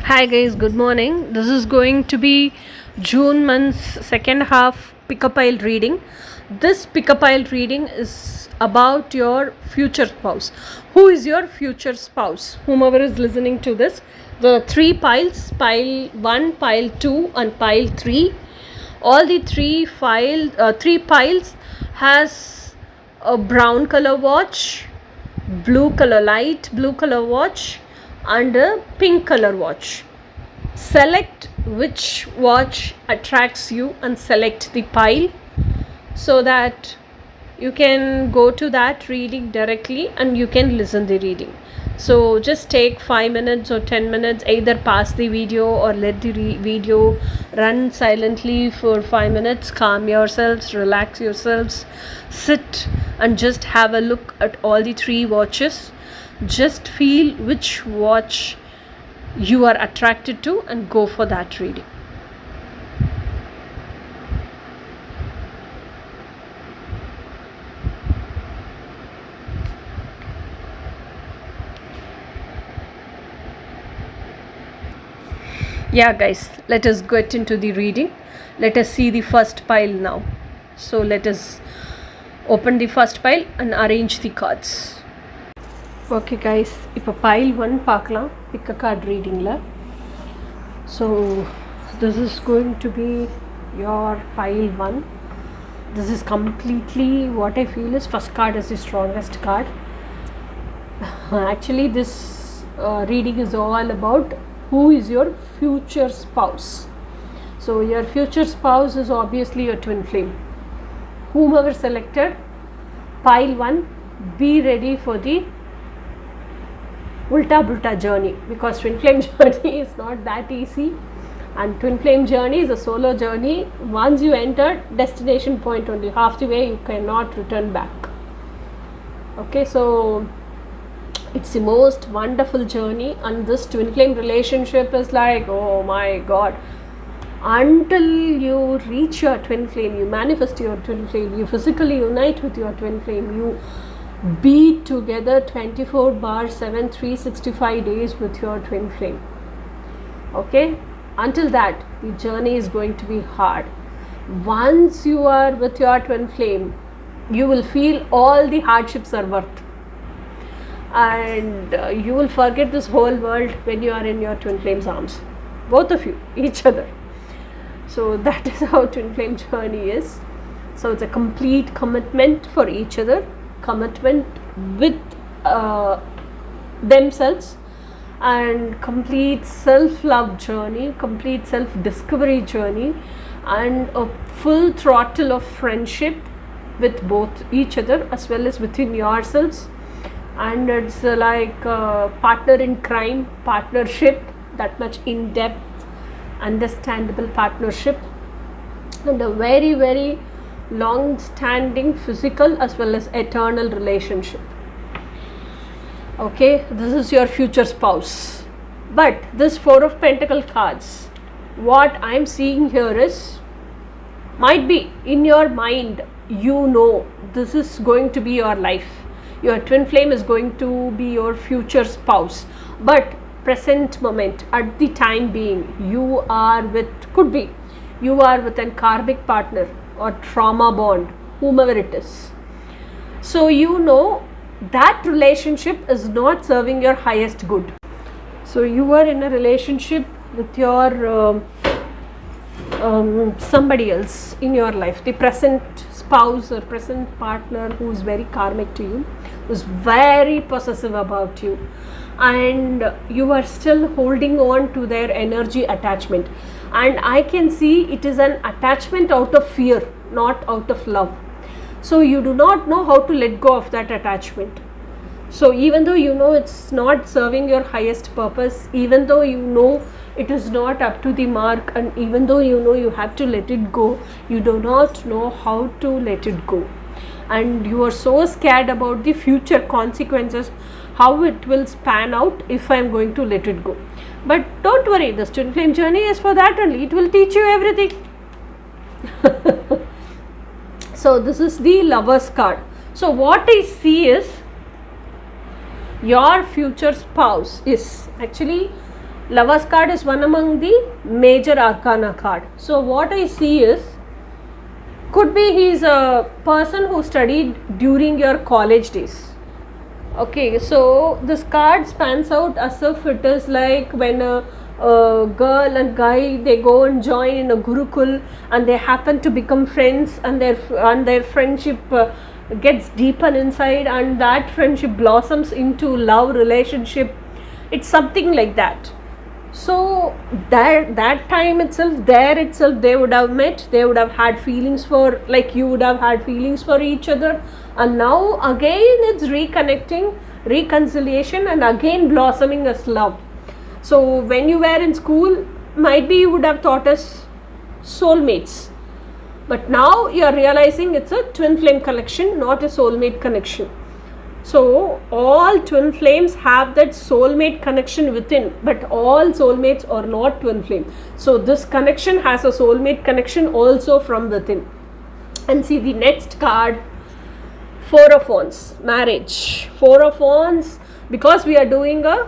Hi guys, good morning. This is going to be June month's second half pick-a-pile reading. This pick-a-pile reading is about your future spouse. Who is your future spouse? Whomever is listening to this, the three piles, pile 1, pile 2 and pile 3. All the three piles has a brown color watch, light blue color watch and a pink color watch. Select which watch attracts you and select the pile so that you can go to that reading directly and you can listen the reading. So just take 5 minutes or 10 minutes, either pause the video or let the video run silently for 5 minutes. Calm yourselves, relax yourselves, sit and just have a look at all the three watches. Just feel which watch you are attracted to and go for that reading. Yeah guys, let us get into the reading. Let us see the first pile now. So let us open the first pile and arrange the cards. Okay guys, இப்போ pile 1 பார்க்கலாம் pick a card readingல. So this is going to be your pile 1. This is completely what I feel is first card is the strongest card. Actually this reading is all about who is your future spouse. So your future spouse is obviously your twin flame. Whomever selected pile 1, be ready for the ulta bulta journey, because twin flame journey is not that easy, and twin flame journey is a solo journey. Once you enter destination point, only half the way you cannot return back. Okay, so it's the most wonderful journey, and this twin flame relationship is like, oh my god, until you reach your twin flame, you manifest your twin flame, you physically unite with your twin flame, you be together 24/7 365 days with your twin flame. Okay, until that the journey is going to be hard. Once you are with your twin flame, you will feel all the hardships are worth, and you will forget this whole world when you are in your twin flame's arms, both of you, each other. So that is how twin flame journey is. So it's a complete commitment for each other, commitment with themselves, and complete self-love journey, complete self-discovery journey, and a full throttle of friendship with both each other as well as within yourselves. And it's like a partner in crime partnership, that much in-depth understandable partnership, and a very very long-standing physical as well as eternal relationship. Okay, this is your future spouse. But this Four of Pentacles cards, what I'm seeing here is, might be in your mind you know this is going to be your life, your twin flame is going to be your future spouse, but present moment, at the time being, you are with, could be you are with a karmic partner or trauma bond, whomever it is. So you know that relationship is not serving your highest good. So you are in a relationship with your somebody else in your life, the present spouse or present partner who is very karmic to you, who is very possessive about you, and you are still holding on to their energy attachment. And I can see it is an attachment out of fear, not out of love. So you do not know how to let go of that attachment. So even though you know it's not serving your highest purpose, even though you know it is not up to the mark, and even though you know you have to let it go, you do not know how to let it go. And you are so scared about the future consequences, how it will span out if I am going to let it go. But don't worry, the twin flame journey is for that only. It will teach you everything. So this is the Lovers card. So what I see is, your future spouse is actually Lovers card is one among the major arcana card. So what I see is, could be he's a person who studied during your college days. Okay, so this card spans out as if it is like when a girl and guy, they go and join in a gurukul and they happen to become friends, and their friendship gets deeper inside, and that friendship blossoms into love relationship. It's something like that. So that time itself, they would have met, they would have had feelings for, like you would have had feelings for each other, and now again it's reconnecting, reconciliation, and again blossoming as love. So when you were in school, might be you would have thought us soulmates, but now you are realizing it's a twin flame connection, not a soulmate connection. So all twin flames have that soulmate connection within, but all soulmates are not twin flame. So this connection has a soulmate connection also from within. And see the next card, Four of Wands, marriage. Four of Wands, because we are doing a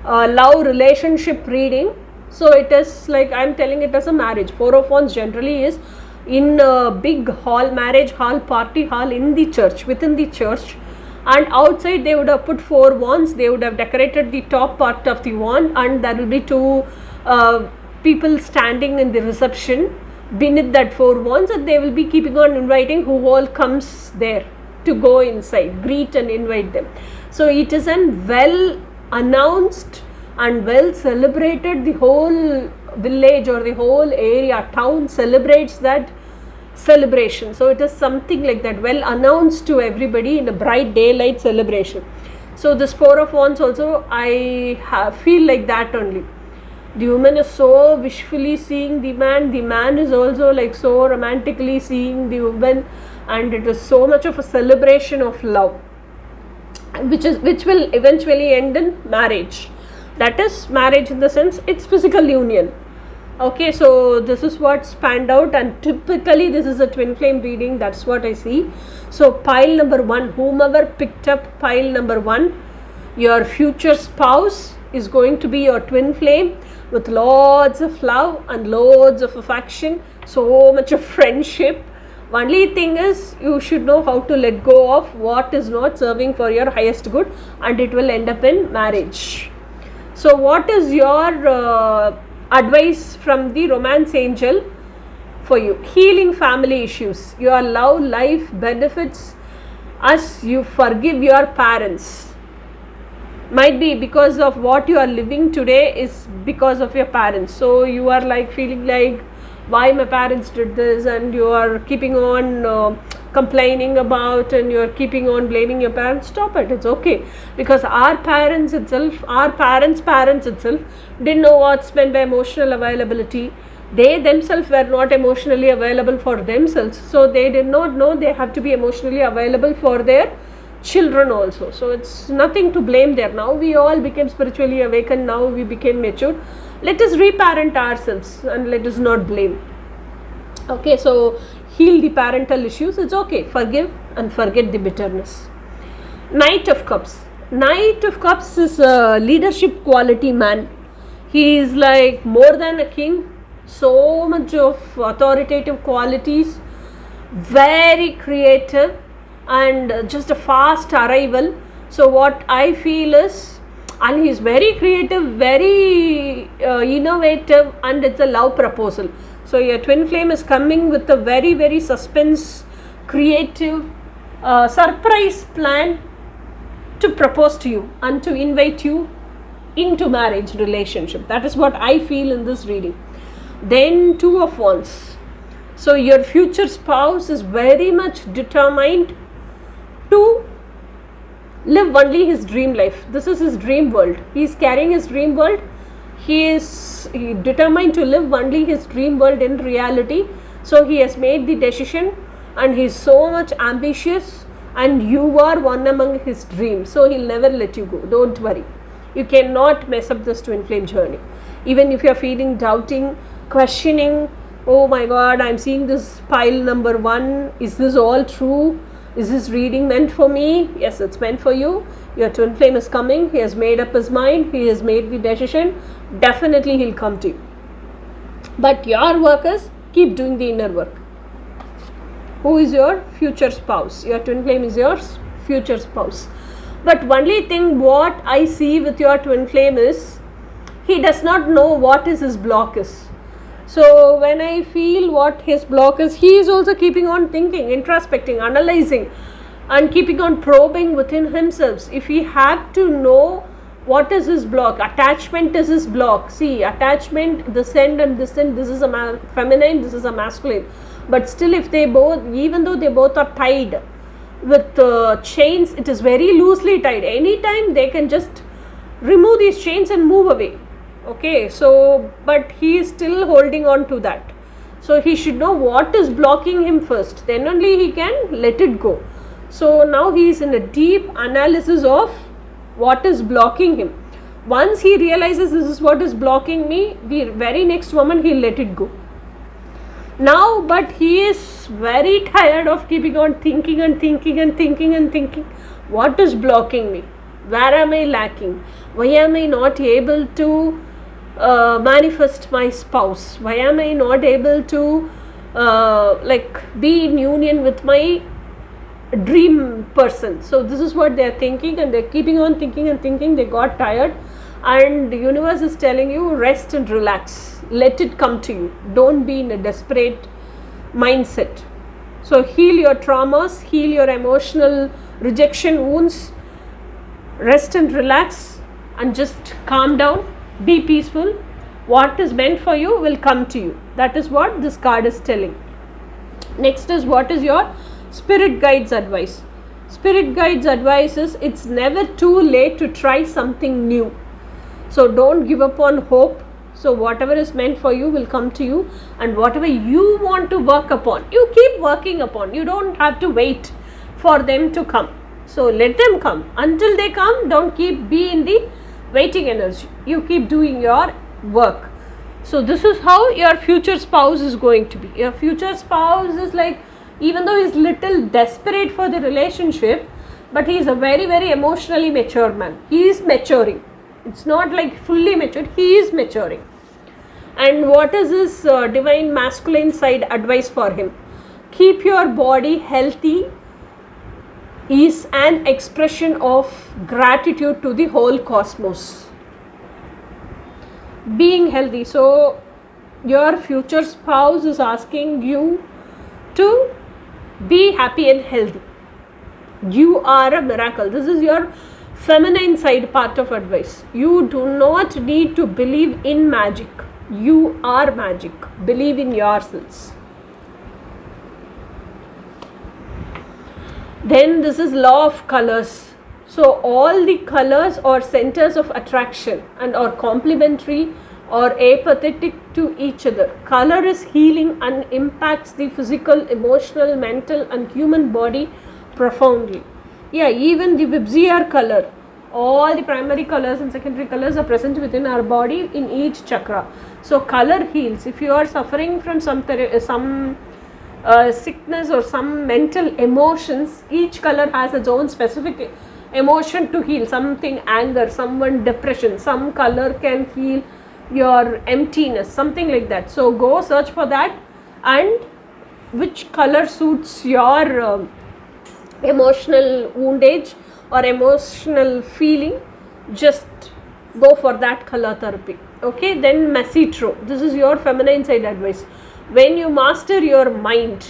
love relationship reading, so it is like I'm telling it as a marriage. Four of Wands generally is in a big hall, marriage hall, party hall in the church, within the church. And outside they would have put four wands, they would have decorated the top part of the wand, and there will be two people standing in the reception beneath that four wands, and they will be keeping on inviting who all comes there to go inside, greet and invite them. So it is an well announced and well celebrated, the whole village or the whole area, town celebrates that celebration. So it is something like that, well announced to everybody in a bright daylight celebration. So this Four of Wands also, I feel like that only. The woman is so wishfully seeing the man is also like so romantically seeing the woman, and it is so much of a celebration of love, which will eventually end in marriage. That is marriage in the sense it's physical union. Okay, so this is what spanned out, and typically this is a twin flame reading, that's what I see. So pile number 1, whomever picked up pile number 1, your future spouse is going to be your twin flame with lots of love and loads of affection, so much of friendship. Only thing is, you should know how to let go of what is not serving for your highest good, and it will end up in marriage. So what is your advice from the romance angel for you? Healing family issues, your love life benefits as you forgive your parents. Might be because of what you are living today is because of your parents, so you are like feeling like why my parents did this, and you are keeping on complaining about, and you are keeping on blaming your parents. Stop it, it's okay, because our parents itself, our parents itself didn't know what's meant by emotional availability. They themselves were not emotionally available for themselves, so they did not know they have to be emotionally available for their children also. So it's nothing to blame there. Now we all became spiritually awakened, now we became mature. Let us reparent ourselves and let us not blame. Okay, so heal the parental issues, it's okay, forgive and forget the bitterness. Knight of Cups. Knight of Cups is a leadership quality man. He is like more than a king, so much of authoritative qualities, very creative, and just a fast arrival. So what I feel is, and he is very creative, very innovative, and it's a love proposal. So your twin flame is coming with a very, very suspense, creative, surprise plan to propose to you and to invite you into marriage relationship. That is what I feel in this reading. Then Two of Wands. So your future spouse is very much determined to live only his dream life. This is his dream world. He is carrying his dream world. He is determined to live only his dream world in reality. So he has made the decision, and he is so much ambitious, and you are one among his dreams. So he'll never let you go. Don't worry. You cannot mess up this twin flame journey. Even if you are feeling doubting, questioning, oh my God, I'm seeing this pile number 1. Is this all true? Is this reading meant for me? Yes, it's meant for you. Your twin flame is coming. He has made up his mind. He has made the decision. definitely he'll come to you. But your work is keep doing the inner work. Who is your future spouse? Your twin flame is your future spouse. But only thing what I see with your twin flame is he does not know what is his block is. So when I feel what his block is, he is also keeping on thinking, introspecting, analyzing, and keeping on probing within himself. If he had to know what is his block, attachment is his block. See, attachment, this end and this end, this is a feminine, this is a masculine. But still, if they both, even though they both are tied with chains, it is very loosely tied. Anytime they can just remove these chains and move away. Okay, so but he is still holding on to that. So he should know what is blocking him first. Then only he can let it go. So now he is in a deep analysis of what is blocking him. Once he realizes this is what is blocking me, the very next moment he'll let it go. Now, but he is very tired of keeping on thinking and thinking and thinking and thinking. What is blocking me? Where am I lacking? Why am I not able to manifest my spouse? Why am I not able to be in union with my dream person? So this is what they are thinking, and they're keeping on thinking and thinking. They got tired, and the universe is telling you rest and relax, let it come to you, don't be in a desperate mindset. So heal your traumas, heal your emotional rejection wounds, rest and relax, and just calm down, be peaceful. What is meant for you will come to you. That is what this card is telling. Next is, what is your spirit guides advice? Spirit guides advice is, it's never too late to try something new. So don't give up on hope. So whatever is meant for you will come to you, and whatever you want to work upon, you keep working upon. You don't have to wait for them to come. So let them come. Until they come, don't be in the waiting energy. You keep doing your work. So this is how your future spouse is going to be. Your future spouse is like, even though he's little desperate for the relationship, but he is a very, very emotionally mature man. He is maturing. It's not like fully matured, he is maturing. And what is his divine masculine side advice for him? Keep your body healthy is an expression of gratitude to the whole cosmos. Being healthy. So your future spouse is asking you to be happy and healthy. You are a miracle. This is your feminine side part of advice. You do not need to believe in magic. You are magic. Believe in yourselves. Then this is law of colors. So all the colors are centers of attraction and are complementary or apathetic to each other. Color is healing and impacts the physical, emotional, mental and human body profoundly. Yeah, even the Vibziar color, all the primary colors and secondary colors are present within our body in each chakra. So color heals. If you are suffering from some sickness or some mental emotions, each color has its own specific emotion to heal. Something anger, someone depression, some color can heal your emptiness, something like that. So go search for that, and which color suits your emotional woundage or emotional feeling, just go for that color therapy. Okay, then Mesitro. This is your feminine side advice. When you master your mind,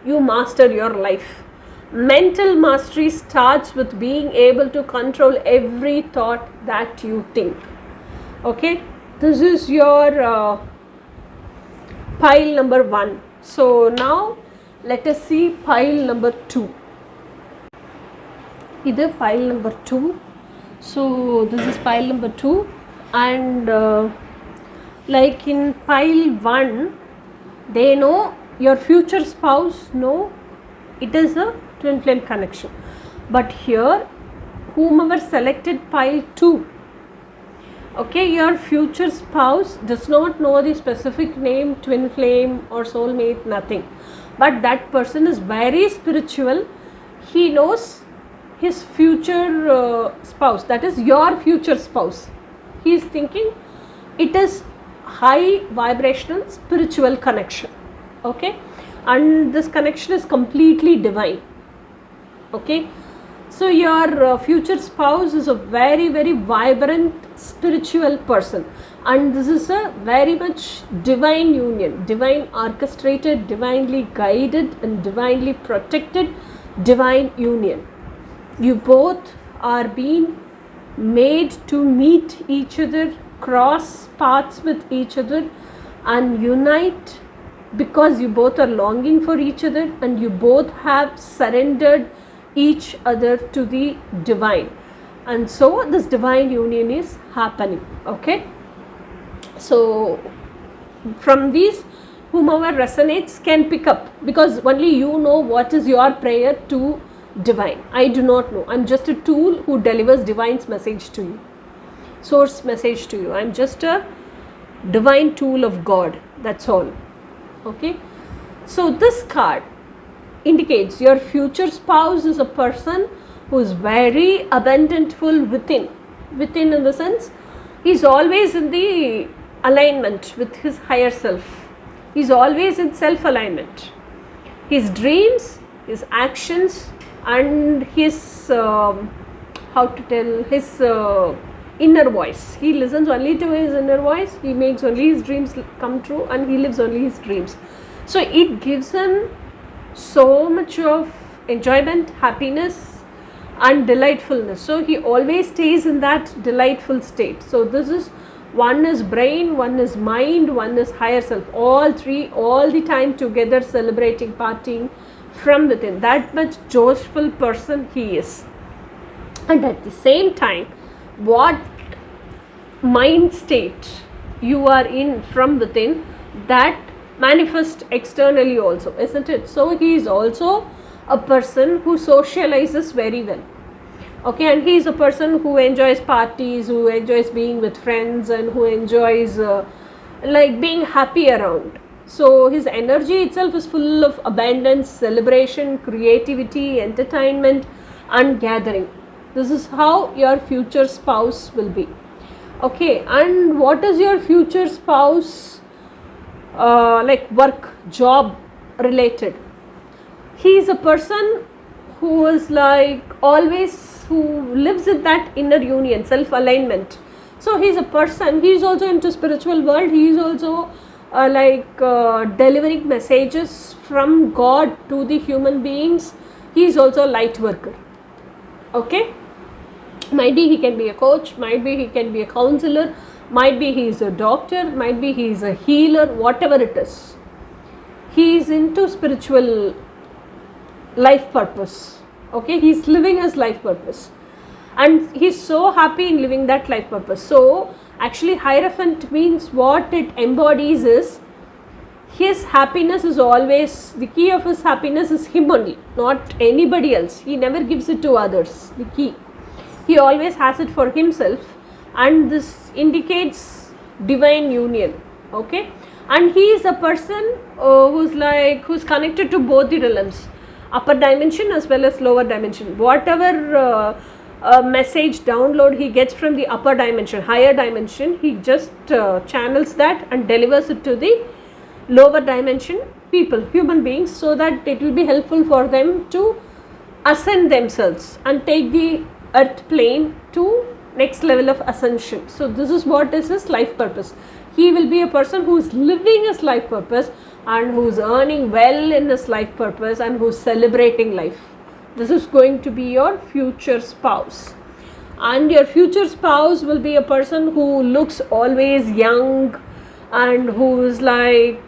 you master your life. Mental mastery starts with being able to control every thought that you think. Okay, this is your pile number 1. So now let us see pile number 2. Either pile number 2. So this is pile number 2, and like in pile 1, they know, your future spouse know it is a twin flame connection. But here, whomever selected pile 2, okay, your future spouse does not know the specific name, twin flame or soulmate, nothing. But that person is very spiritual. He knows his future spouse, that is your future spouse. He is thinking it is high vibrational spiritual connection. Okay, and this connection is completely divine. Okay, so your future spouse is a very, very vibrant spiritual person, and this is a very much divine union, divine orchestrated, divinely guided and divinely protected divine union. You both are being made to meet each other, cross paths with each other and unite, because you both are longing for each other and you both have surrendered each other to the divine, and so this divine union is happening. Okay, so from these, whomever resonates can pick up, because only you know what is your prayer to divine. I do not know. I'm just a tool who delivers divine's message to you, source message to you. I'm just a divine tool of God, that's all. Okay, so this card indicates your future spouse is a person who is very abundantful within in the sense he's always in the alignment with his higher self. He's always in self alignment. His dreams, his actions and his his inner voice, he listens only to his inner voice, he makes only his dreams come true and he lives only his dreams. So it gives him so much of enjoyment, happiness and delightfulness. So he always stays in that delightful state. So this is, one is brain, one is mind, one is higher self, all three all the time together celebrating, partying from within. That much joyful person he is. And at the same time, what mind state you are in from within, that manifest externally also, isn't it? So he is also a person who socializes very well. Okay, and he is a person who enjoys parties, who enjoys being with friends and who enjoys like being happy around. So his energy itself is full of abundance, celebration, creativity, entertainment and gathering. This is how your future spouse will be. Okay, and what is your future spouse like work, job related? He is a person who is like always, who lives in that inner union, self alignment. So he is a person, he is also into spiritual world, he is also delivering messages from God to the human beings. He is also a light worker. Okay, might be he can be a coach, might be he can be a counselor, might be he is a doctor, might be he is a healer, whatever it is. He is into spiritual life purpose. Okay, he is living his life purpose and he is so happy in living that life purpose. So actually Hierophant means, what it embodies is his happiness is always, the key of his happiness is him only, not anybody else. He never gives it to others, the key. He always has it for himself, and this indicates divine union. Okay, and he is a person who's connected to both the realms, upper dimension as well as lower dimension. Whatever message download he gets from the upper dimension, higher dimension, he just channels that and delivers it to the lower dimension people, human beings, so that it will be helpful for them to ascend themselves and take the earth plane to next level of ascension. So this is what is his life purpose. He will be a person who is living his life purpose and who is earning well in his life purpose and who is celebrating life. This is going to be your future spouse. And your future spouse will be a person who looks always young and who is like,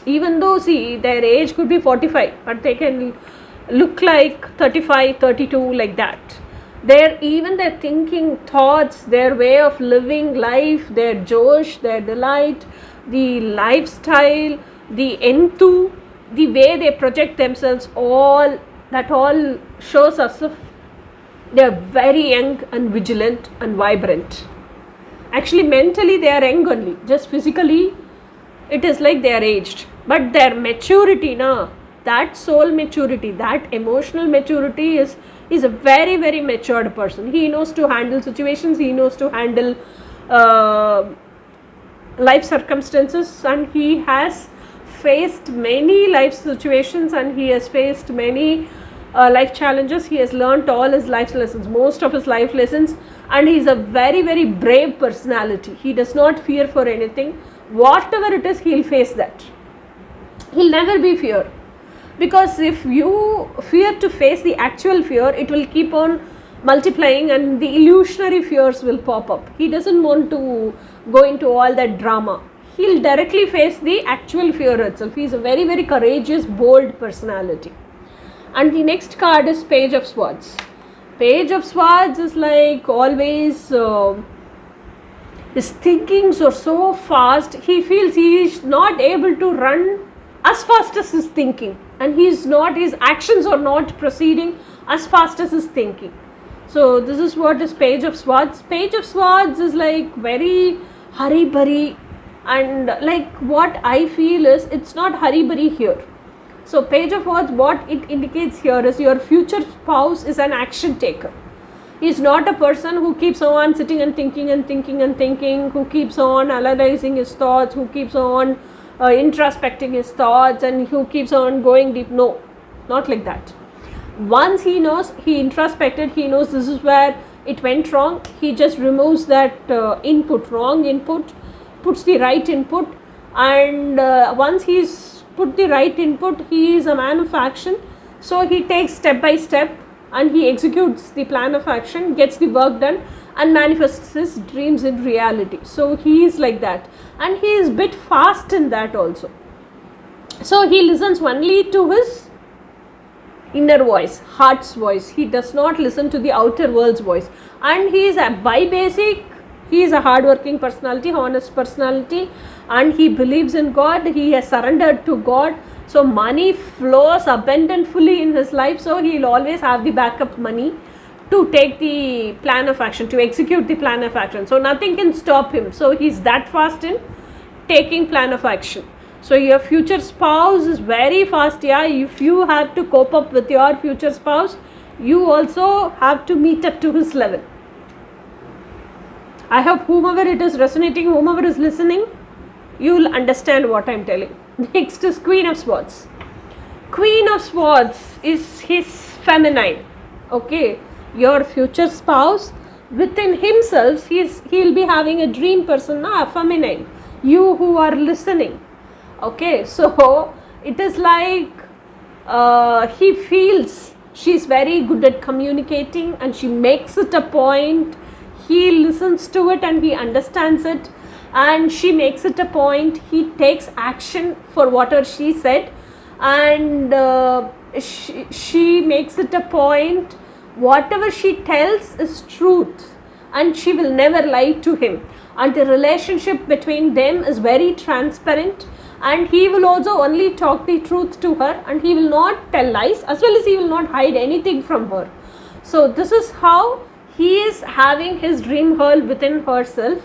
even though see their age could be 45, but they can look like 35, 32, like that. Their thinking, thoughts, their way of living life, their josh, their delight, the lifestyle, the enthu, the way they project themselves, all shows us if they are very young and vigilant and vibrant. Actually mentally they are young only, just physically it is like they are aged, but their maturity, that soul maturity, that emotional maturity is a very, very matured person. He knows to handle situations, he knows to handle life circumstances, and he has faced many life situations, and he has faced many life challenges. He has learnt all his life lessons, most of his life lessons, and he is a very, very brave personality. He does not fear for anything. Whatever it is, he will face that. He will never be fear, because if you fear to face the actual fear, it will keep on multiplying and the illusionary fears will pop up. He doesn't want to go into all that drama. He'll directly face the actual fear itself. He's a very, very courageous, bold personality. And the next card is Page of Swords. Page of Swords is like always, his thinkings are so fast. He feels he is not able to run as fast as his thinking, and his actions are not proceeding as fast as his thinking. So this is what is Page of Swords. Page of Swords is like very hurry-burry, and like what I feel is it's not hurry-burry here. So Page of Swords, what it indicates here is your future spouse is an action taker. He is not a person who keeps on sitting and thinking and thinking and thinking, who keeps on analyzing his thoughts, who keeps on introspecting his thoughts, and who keeps on going deep. No, not like that. Once he knows, he introspected, he knows this is where it went wrong, he just removes that wrong input, puts the right input, and once he's put the right input, he is a man of action. So he takes step by step and he executes the plan of action, gets the work done, and manifests his dreams in reality. So he is like that, and he is a bit fast in that also. So he listens only to his inner voice, heart's voice. He does not listen to the outer world's voice, and he is he is a hardworking personality, honest personality, and he believes in God. He has surrendered to God. So money flows abundantly in his life, so he will always have the backup money to take the plan of action, to execute the plan of action. So nothing can stop him. So he's that fast in taking plan of action. So your future spouse is very fast. Yeah, if you have to cope up with your future spouse, you also have to meet up to his level. I hope whomever it is resonating, whomever is listening, you will understand what I am telling. Next is Queen of Swords. Queen of Swords is his feminine. Okay, your future spouse, within himself, he will be having a dream person, feminine. You who are listening. Okay, so it is like he feels she's very good at communicating, and she makes it a point. He listens to it and he understands it, and she makes it a point. He takes action for whatever she said, and she makes it a point. Whatever she tells is truth, and she will never lie to him, and the relationship between them is very transparent, and he will also only talk the truth to her, and he will not tell lies, as well as he will not hide anything from her. So this is how he is having his dream girl within herself,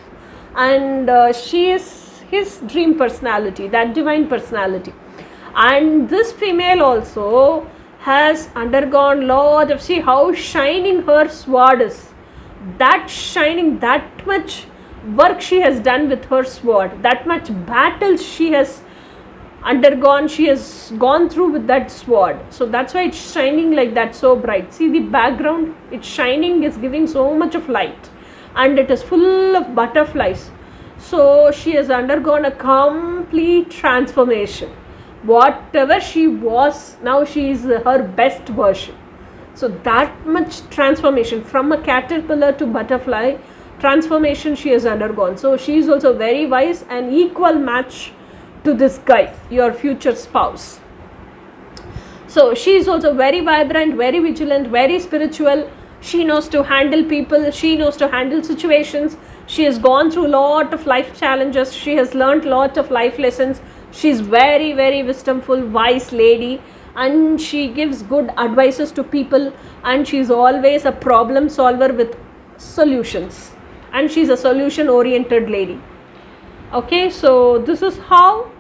and she is his dream personality, that divine personality. And this female also has undergone lot of, see how shining her sword is, that shining, that much work she has done with her sword, that much battles she has undergone, she has gone through with that sword. So that's why it's shining like that, so bright. See the background, it's shining, is giving so much of light, and it is full of butterflies. So she has undergone a complete transformation. Whatever she was, now she is her best version. So that much transformation, from a caterpillar to butterfly, transformation she has undergone. So she is also very wise and equal match to this guy, your future spouse. So she is also very vibrant, very vigilant, very spiritual. She knows to handle people, she knows to handle situations. She has gone through a lot of life challenges, she has learnt a lot of life lessons. She is very, very wisdomful, wise lady, and she gives good advices to people, and she is always a problem solver with solutions, and she is a solution oriented lady. Okay, so this is how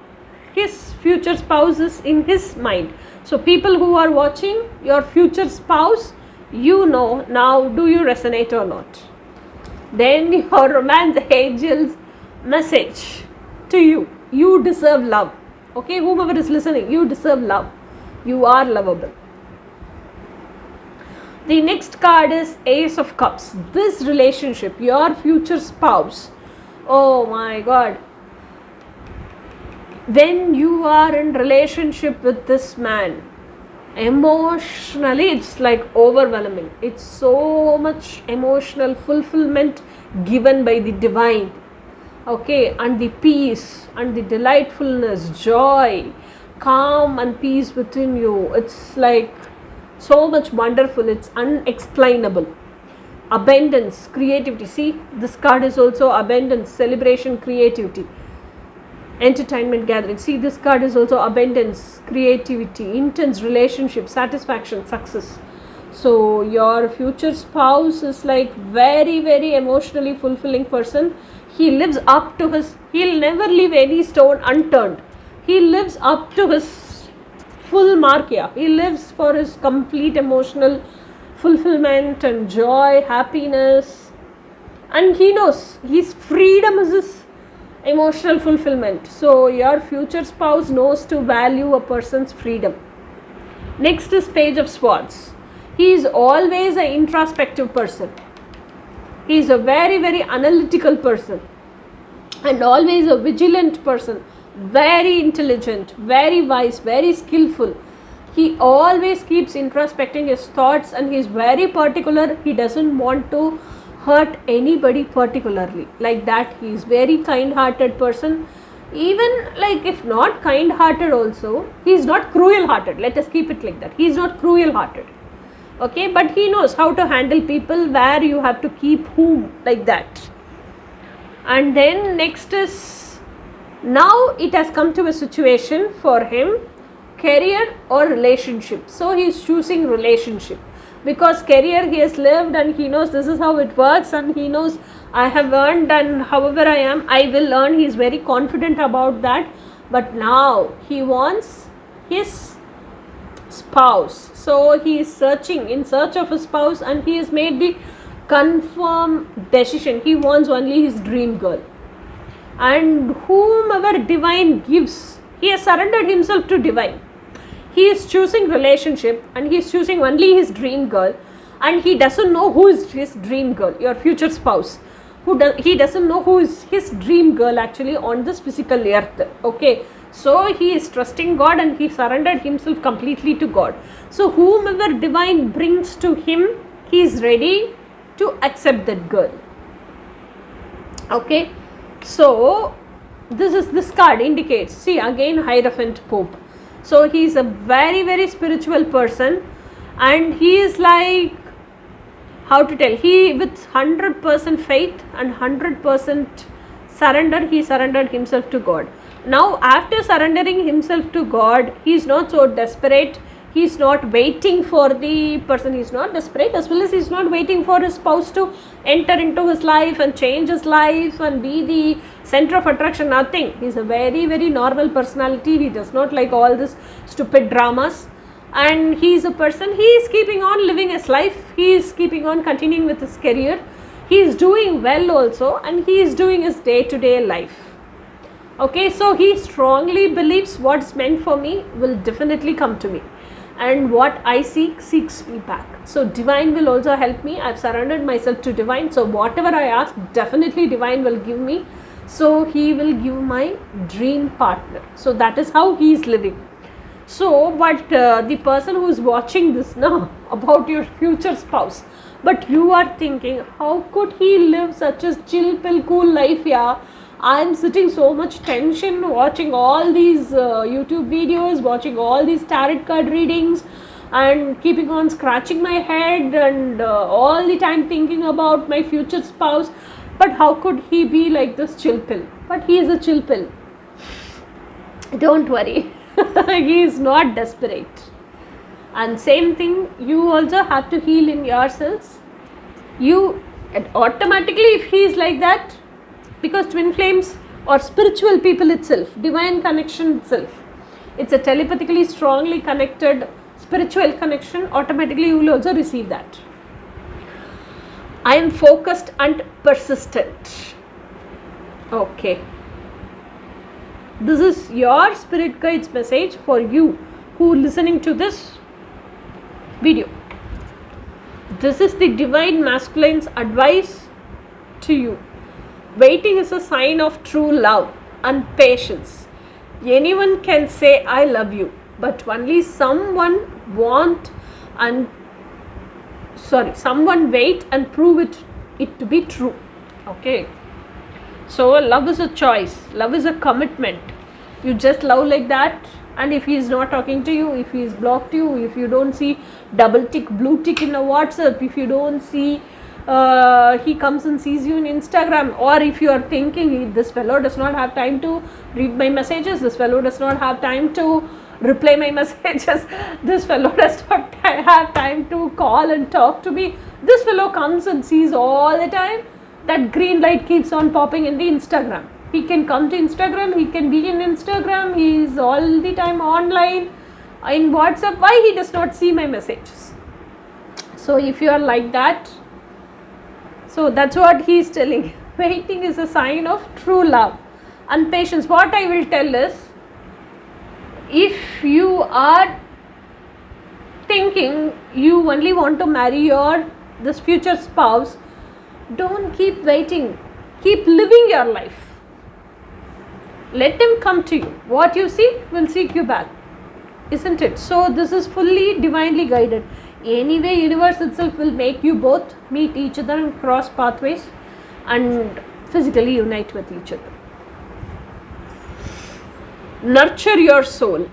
his future spouse is in his mind. So people who are watching, your future spouse, you know now, do you resonate or not? Then your romance angels message. to you. You deserve love. Okay, whomever is listening, you deserve love. You are lovable. The next card is Ace of Cups. This relationship, your future spouse, oh my God, when you are in relationship with this man, emotionally it's like overwhelming. It's so much emotional fulfillment given by the divine. Okay, and the peace and the delightfulness, joy, calm and peace within you. It's like so much wonderful. It's unexplainable. Abundance, creativity. See, this card is also abundance, celebration, creativity, entertainment, gathering. See, this card is also abundance, creativity, intense relationship, satisfaction, success. So your future spouse is like very, very emotionally fulfilling person. He lives up to his, he'll never leave any stone unturned. He lives up to his full mark. Yeah, he lives for his complete emotional fulfillment and joy, happiness, and he knows his freedom is his emotional fulfillment. So your future spouse knows to value a person's freedom. Next is Page of Swords. He is always an introspective person. He is a very, very analytical person and always a vigilant person, very intelligent, very wise, very skillful. He always keeps introspecting his thoughts and he is very particular. He doesn't want to hurt anybody particularly. Like that, he is very kind-hearted person. Even like if not kind-hearted also, he is not cruel-hearted. Let us keep it like that. He is not cruel-hearted. Okay, but he knows how to handle people, where you have to keep whom, like that. And then next is, now it has come to a situation for him, career or relationship. So he is choosing relationship because career he has lived and he knows this is how it works, and he knows I have earned, and however I am, I will earn. He is very confident about that. But now he wants his spouse. So he is searching, in search of a spouse, and he has made the confirmed decision. He wants only his dream girl, and whomever divine gives, he has surrendered himself to divine. He is choosing relationship and he is choosing only his dream girl, and he doesn't know who is his dream girl, your future spouse. He doesn't know who is his dream girl actually on this physical earth. Okay, so he is trusting God and he surrendered himself completely to God. So whomever divine brings to him, he is ready to accept that girl. Okay, so this card indicates, see again, Hierophant Pope. So he is a very, very spiritual person, and he is like, how to tell, he with 100% faith and 100% surrender, he surrendered himself to God. Now after surrendering himself to God, he is not so desperate. He is not waiting for the person. He is not desperate, as well as he is not waiting for his spouse to enter into his life and change his life and be the center of attraction. Nothing. He is a very, very normal personality. He does not like all this stupid dramas, and he is a person, he is keeping on living his life. He is keeping on continuing with his career. He is doing well also, and he is doing his day-to-day life. Okay, so he strongly believes what's meant for me will definitely come to me, and what I seek seeks me back. So divine will also help me. I've surrendered myself to divine. So whatever I ask, definitely divine will give me. So he will give my dream partner. So that is how he is living. So but the person who is watching this now about your future spouse, but you are thinking, how could he live such a chill pill cool life? Yeah, I am sitting so much tension watching all these YouTube videos, watching all these tarot card readings, and keeping on scratching my head and all the time thinking about my future spouse. But how could he be like this chill pill? But he is a chill pill. Don't worry. He is not desperate. And same thing, you also have to heal in yourselves. You automatically, if he is like that, because twin flames or spiritual people itself, divine connection itself, it's a telepathically strongly connected spiritual connection, automatically you will also receive that. I am focused and persistent. Okay. This is your spirit guide's message for you who listening to this video. This is the divine masculine's advice to you. Waiting is a sign of true love and patience. Anyone can say I love you, but only someone wait and prove it to be true. Okay. So love is a choice. Love is a commitment. You just love like that, and if he is not talking to you, if he is blocked you, if you don't see double tick, blue tick in a WhatsApp, if you don't see he comes and sees you in Instagram, or if you are thinking this fellow does not have time to read my messages, this fellow does not have time to reply my messages, this fellow does not have time to call and talk to me, this fellow comes and sees all the time, that green light keeps on popping in the Instagram. He can come to Instagram, he can be in Instagram, he is all the time online in WhatsApp. Why he does not see my messages? So if you are like that, so that's what he is telling. Waiting is a sign of true love and patience. What I will tell is, if you are thinking you only want to marry this future spouse, don't keep waiting. Keep living your life. Let him come to you. What you seek will seek you back. Isn't it? So this is fully divinely guided. Anyway, universe itself will make you both meet each other and cross pathways and physically unite with each other. Nurture your soul.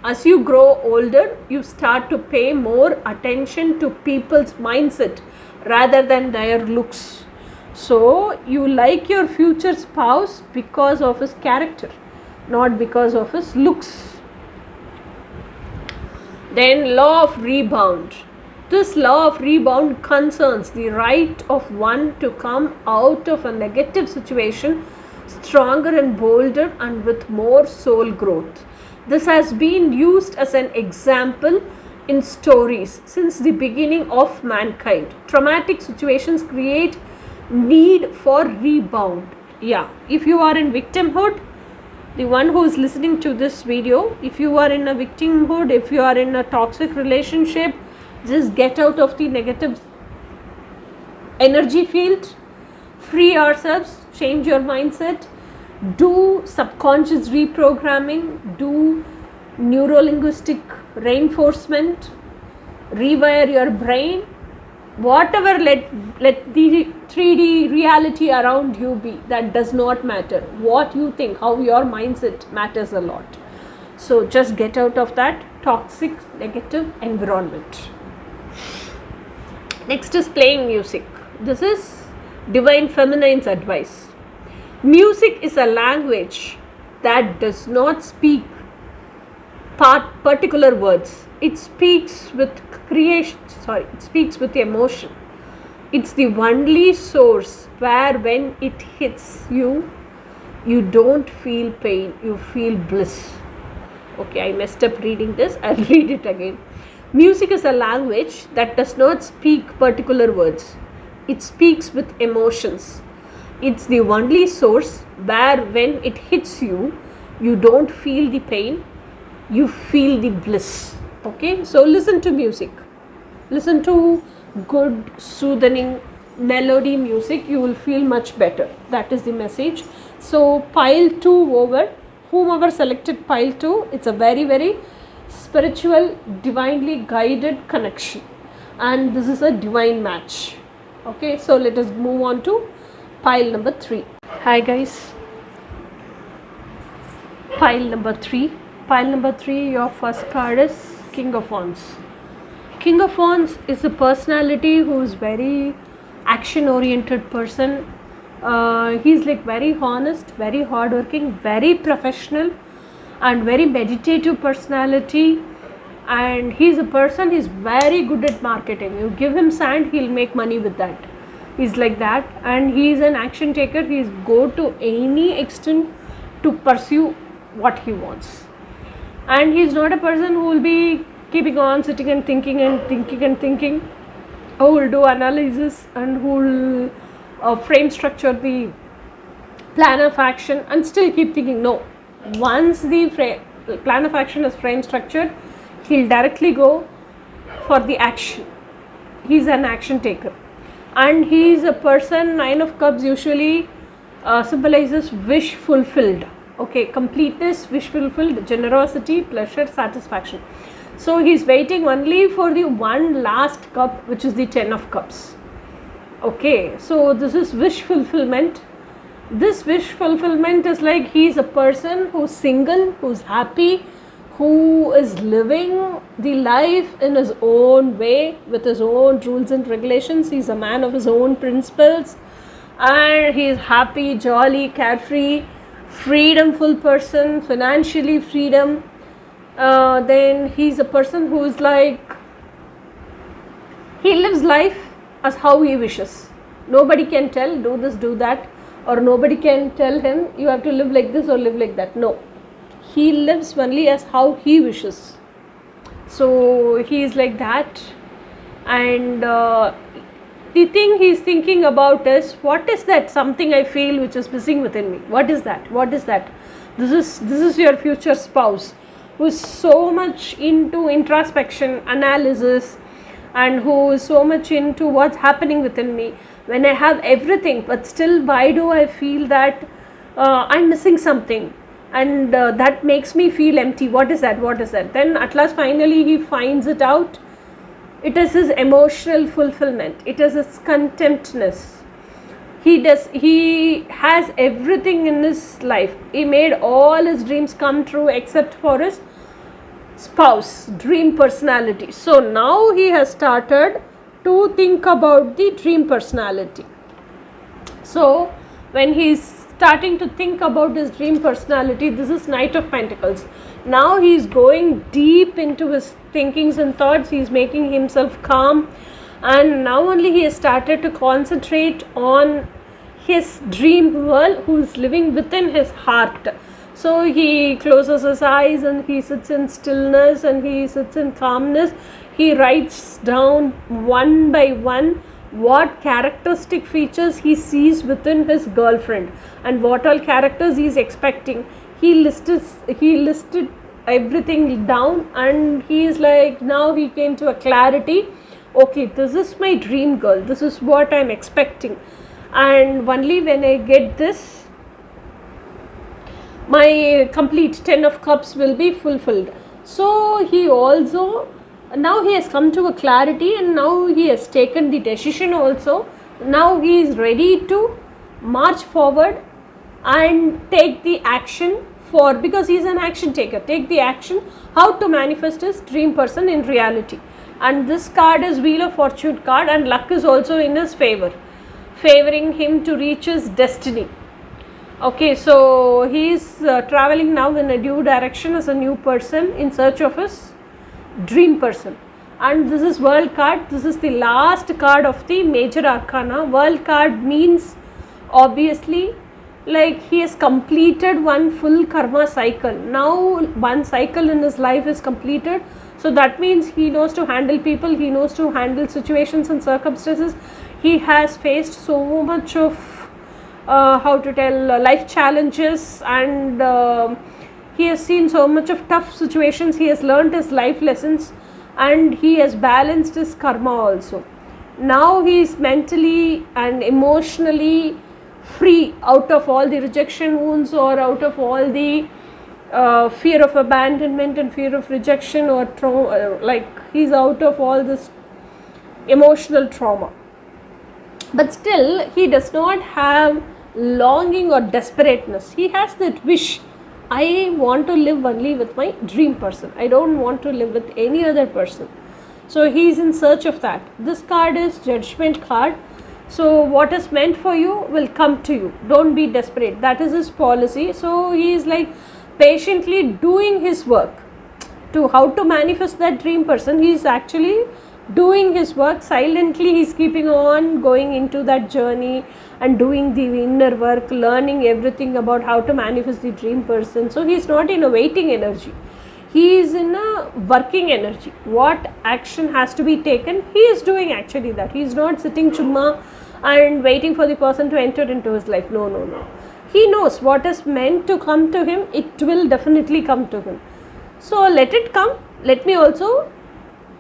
As you grow older, you start to pay more attention to people's mindset rather than their looks. So you like your future spouse because of his character, not because of his looks. Then law of rebound. This law of rebound concerns the right of one to come out of a negative situation stronger and bolder and with more soul growth. This has been used as an example in stories since the beginning of mankind. Traumatic situations create need for rebound. Yeah, if you are in victimhood, the one who is listening to this video, if you are in a victimhood, if you are in a toxic relationship, just get out of the negative energy field, free yourselves, change your mindset, do subconscious reprogramming, do neuro-linguistic reinforcement, rewire your brain, whatever, let the 3D reality around you be. That does not matter. What you think, how your mindset matters a lot. So just get out of that toxic negative environment. Next is playing music. This is divine feminine's advice. Music is a language that does not speak particular words. It speaks with it speaks with emotion. It's the only source where when it hits you, you don't feel pain, you feel bliss. Okay, I messed up reading this. I'll read it again. Music is a language that does not speak particular words. It speaks with emotions. It's the only source where when it hits you, you don't feel the pain, you feel the bliss. Okay, so listen to music. Listen to good, soothing melody music. You will feel much better. That is the message. So pile 2 over. Whomever selected pile 2, it's a very, very spiritual, divinely guided connection. And this is a divine match. Okay, so let us move on to pile number 3. Hi guys. Pile number 3. Pile number 3, your first card is King of Wands. King of Wands is a personality who is very action oriented person. He's like very honest, very hardworking, very professional and very meditative personality. And he's a person, he's very good at marketing. You give him sand, he'll make money with that. He's like that, and he's an action taker. He's go to any extent to pursue what he wants. And he's not a person who will be keeping on sitting and thinking and thinking and thinking, who will do analysis and who will frame structure the plan of action and still keep thinking. No, Once the plan of action is frame structured, he'll directly go for the action. He's an action taker, and he's a person. 9 of Cups usually symbolizes wish fulfilled. Okay, completeness, wish fulfilled, generosity, pleasure, satisfaction. So he's waiting only for the one last cup, which is the 10 of Cups. Okay, so this is wish fulfillment. This wish fulfillment is like he's a person who's single, who's happy, who is living the life in his own way with his own rules and regulations. He's a man of his own principles, and he's happy, jolly, carefree, freedomful person, financially freedom. Then he's a person who's like, he lives life as how he wishes. Nobody can tell do this, do that, or nobody can tell him you have to live like this or live like that. No, he lives only as how he wishes. So he is like that, and the thing he's thinking about is, what is that something I feel which is missing within me? What is that? What is that? This is your future spouse, who is so much into introspection, analysis, and who is so much into what's happening within me when I have everything, but still why do I feel that I'm missing something, and that makes me feel empty. What is that? What is that? Then at last finally he finds it out. It is his emotional fulfillment. It is his contentness. He has everything in his life. He made all his dreams come true except for his spouse, dream personality. So now he has started to think about the dream personality. So when he's starting to think about his dream personality, this is Knight of Pentacles. Now he's going deep into his thinkings and thoughts. He's making himself calm, and now only he has started to concentrate on his dream world, who's living within his heart. So he closes his eyes and he sits in stillness and he sits in calmness. He writes down one by one what characteristic features he sees within his girlfriend and what all characters he is expecting. He listed everything down, and he is like, now he came to a clarity. Okay, this is my dream girl. This is what I'm expecting, and only when I get this, my complete 10 of Cups will be fulfilled. So he also, now he has come to a clarity, and now he has taken the decision also. Now he is ready to march forward and take the action for, because he is an action taker, take the action how to manifest his dream person in reality. And this card is Wheel of Fortune card, and luck is also in his favor, favoring him to reach his destiny. Okay, so he is traveling now in a due direction as a new person in search of his dream person. And this is World card. This is the last card of the major arcana. World card means obviously like he has completed one full karma cycle. Now one cycle in his life is completed. So that means he knows to handle people, he knows to handle situations and circumstances. He has faced so much of life challenges, and he has seen so much of tough situations. He has learnt his life lessons, and he has balanced his karma also. Now he is mentally and emotionally free out of all the rejection wounds, or out of all the fear of abandonment and fear of rejection, or trauma. Like he's out of all this emotional trauma. But still he does not have longing or desperateness. He has that wish, I want to live only with my dream person. I don't want to live with any other person. So he is in search of that. This card is Judgment card. So what is meant for you will come to you. Don't be desperate. That is his policy. So he is like patiently doing his work to how to manifest that dream person. He is actually doing his work silently. He is keeping on going into that journey and doing the inner work, learning everything about how to manifest the dream person. So he is not in a waiting energy. He is in a working energy. What action has to be taken, he is doing actually that. He is not sitting chumma and waiting for the person to enter into his life. No. he knows what is meant to come to him, it will definitely come to him. So let it come, let me also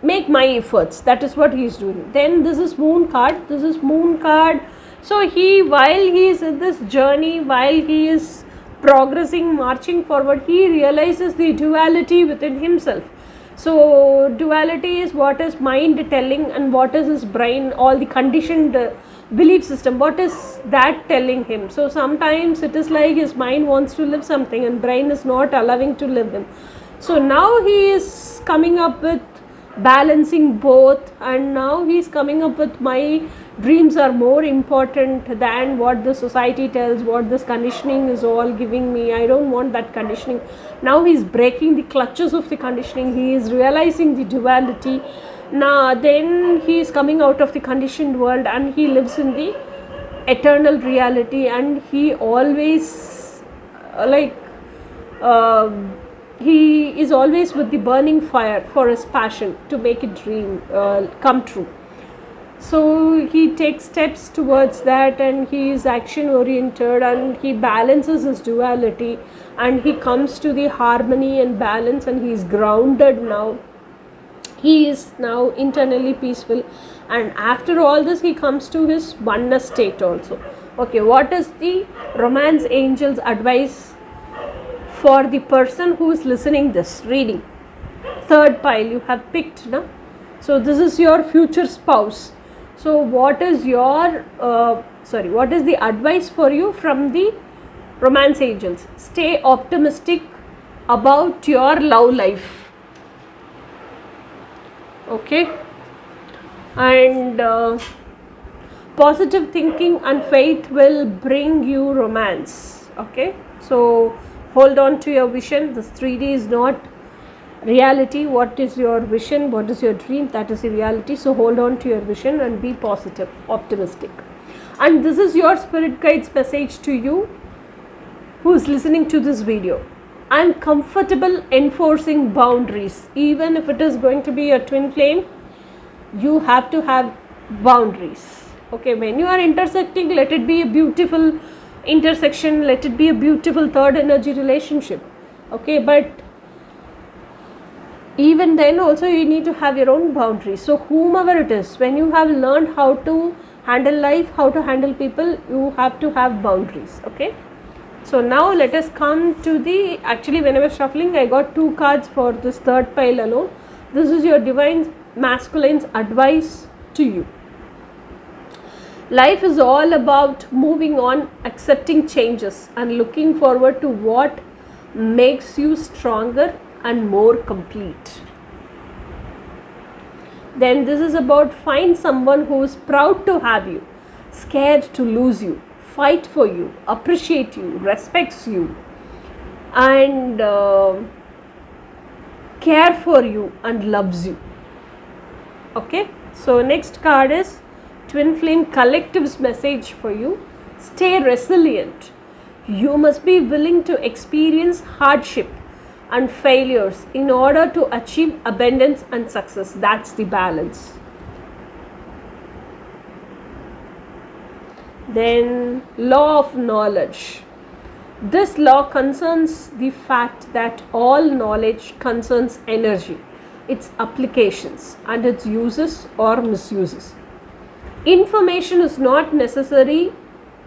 make my efforts. That is what he is doing. Then this is moon card. This is moon card. So while he is in this journey, while he is progressing, marching forward, he realizes the duality within himself. So duality is what is mind telling and what is his brain, all the conditioned belief system, what is that telling him. So sometimes it is like his mind wants to live something and brain is not allowing to live him. So now he is coming up with balancing both, and now he is coming up with my dreams are more important than what the society tells, what this conditioning is all giving me. I don't want that conditioning. Now he is breaking the clutches of the conditioning. He is realizing the duality. Now then he is coming out of the conditioned world and he lives in the eternal reality, and he always he is always with the burning fire for his passion to make a dream come true. So he takes steps towards that, and he is action oriented, and he balances his duality, and he comes to the harmony and balance, and he is grounded now. He is now internally peaceful, and after all this he comes to his oneness state also. Okay, what is the romance angel's advice for the person who is listening this reading? Third pile you have picked, no? So this is your future spouse. So what is your what is the advice for you from the romance angels? Stay optimistic about your love life. Okay, and positive thinking and faith will bring you romance. Okay, so hold on to your vision. This 3D is not reality. What is your vision? What is your dream? That is the reality. So hold on to your vision and be positive, optimistic. And this is your spirit guide's message to you who is listening to this video. I am comfortable enforcing boundaries. Even if it is going to be a twin flame, you have to have boundaries. Okay, when you are intersecting, let it be a beautiful intersection, let it be a beautiful third energy relationship. Okay, but even then also you need to have your own boundaries. So whomever it is, when you have learned how to handle life, how to handle people, you have to have boundaries. Okay, so now let us come to the, actually when I was shuffling I got 2 cards for this third pile alone. This is your divine masculine's advice to you. Life is all about moving on, accepting changes, and looking forward to what makes you stronger and more complete. Then this is about find someone who is proud to have you, scared to lose you, fight for you, appreciate you, respects you, and care for you and loves you. Okay, so next card is Twin Flame Collective's message for you. Stay resilient. You must be willing to experience hardship and failures in order to achieve abundance and success. That's the balance. Then law of knowledge. This law concerns the fact that all knowledge concerns energy, its applications and its uses or misuses. Information is not necessary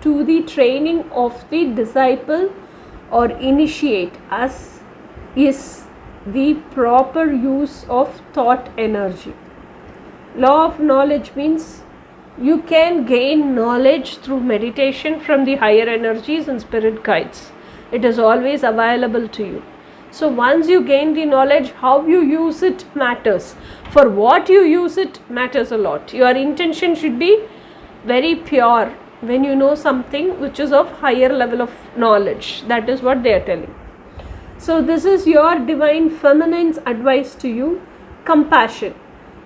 to the training of the disciple or initiate, as is the proper use of thought energy. Law of knowledge means you can gain knowledge through meditation from the higher energies and spirit guides. It is always available to you. So once you gain the knowledge, how you use it matters. For what you use it matters a lot. Your intention should be very pure when you know something which is of higher level of knowledge. That is what they are telling. So this is your divine feminine's advice to you. Compassion.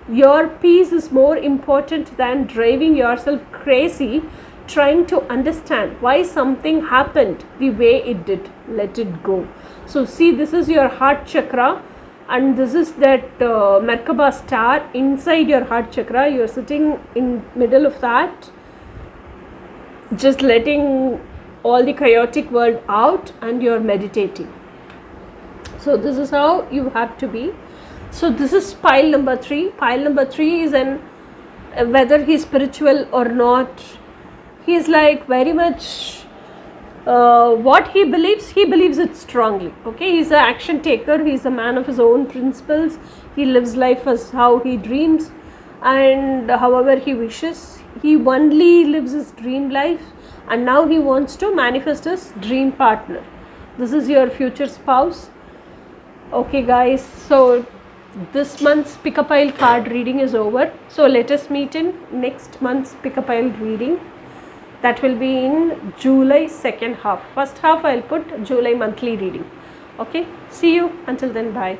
Your peace is more important than driving yourself crazy trying to understand why something happened the way it did. Let it go. So see, this is your heart chakra, and this is that Merkaba star inside your heart chakra. You are sitting in middle of that, just letting all the chaotic world out and you're meditating. So this is how you have to be. So this is pile number 3. Pile number 3 is whether he's spiritual or not, he's like very much what he believes it strongly. Okay, he's an action taker, he's a man of his own principles, he lives life as how he dreams and however he wishes. He only lives his dream life and now he wants to manifest his dream partner. This is your future spouse. Okay guys, so this month's pick a pile card reading is over. So let us meet in next month's pick a pile reading. That will be in July second half. First half I'll put July monthly reading. Okay, see you until then, bye.